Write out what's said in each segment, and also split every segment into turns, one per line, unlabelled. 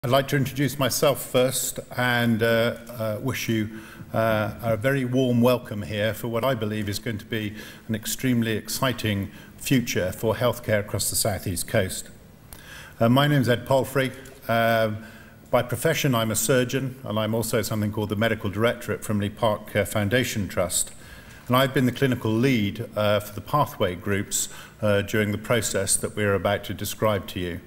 I'd like to introduce myself first and wish you a very warm welcome here for what I believe is going to be an extremely exciting future for healthcare across the South East Coast. My name is Ed Palfrey. By profession, I'm a surgeon, and I'm also something called the Medical Director at Frimley Park Foundation Trust. And I've been the clinical lead for the pathway groups during the process that we're about to describe to you.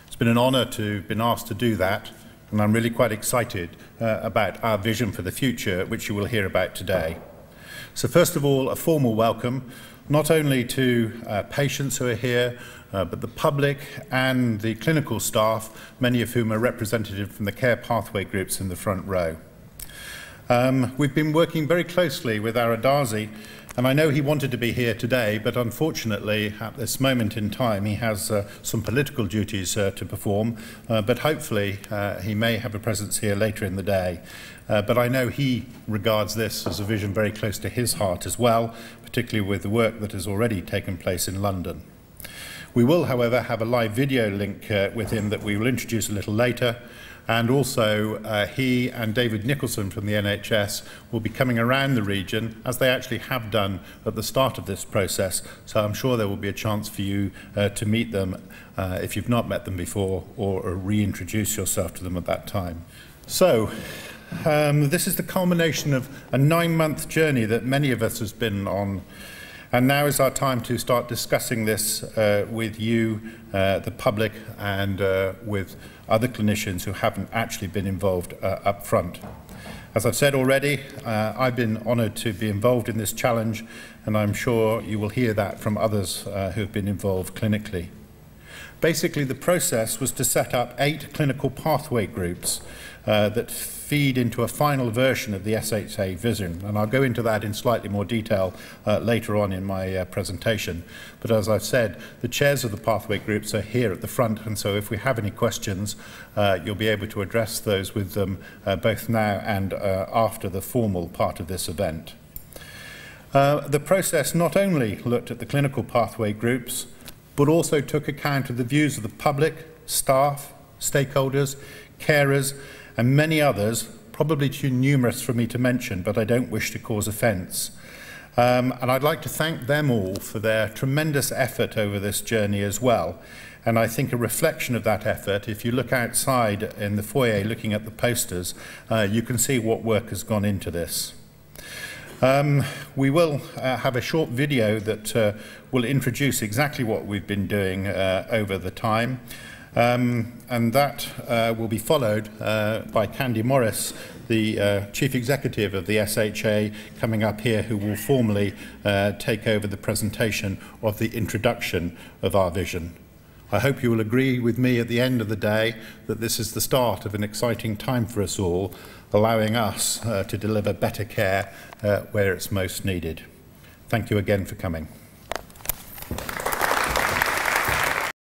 It's been an honour to have been asked to do that, and I'm really quite excited about our vision for the future, which you will hear about today. So first of all, a formal welcome, not only to patients who are here, but the public and the clinical staff, many of whom are represented from the care pathway groups in the front row. We've been working very closely with Aradazi, and I know he wanted to be here today, but unfortunately at this moment in time he has some political duties to perform, but hopefully he may have a presence here later in the day. But I know he regards this as a vision very close to his heart as well, particularly with the work that has already taken place in London. We will, however, have a live video link with him that we will introduce a little later. And also he and David Nicholson from the NHS will be coming around the region, as they actually have done at the start of this process, so I'm sure there will be a chance for you to meet them if you've not met them before, or reintroduce yourself to them at that time. So this is the culmination of a 9-month journey that many of us have been on, and now is our time to start discussing this with you, the public, and with other clinicians who haven't actually been involved up front. As I've said already, I've been honoured to be involved in this challenge, and I'm sure you will hear that from others who have been involved clinically. Basically, the process was to set up 8 clinical pathway groups that feed into a final version of the SHA vision, and I'll go into that in slightly more detail later on in my presentation. But as I've said, the chairs of the pathway groups are here at the front, and so if we have any questions, you'll be able to address those with them both now and after the formal part of this event. The process not only looked at the clinical pathway groups, but also took account of the views of the public, staff, stakeholders, carers, and many others, probably too numerous for me to mention, but I don't wish to cause offence. And I'd like to thank them all for their tremendous effort over this journey as well. And I think a reflection of that effort, if you look outside in the foyer looking at the posters, you can see what work has gone into this. We will have a short video that will introduce exactly what we've been doing over the time. And that will be followed by Candy Morris, the Chief Executive of the SHA, coming up here, who will formally take over the presentation of the introduction of our vision. I hope you will agree with me at the end of the day that this is the start of an exciting time for us all, allowing us to deliver better care where it's most needed. Thank you again for coming.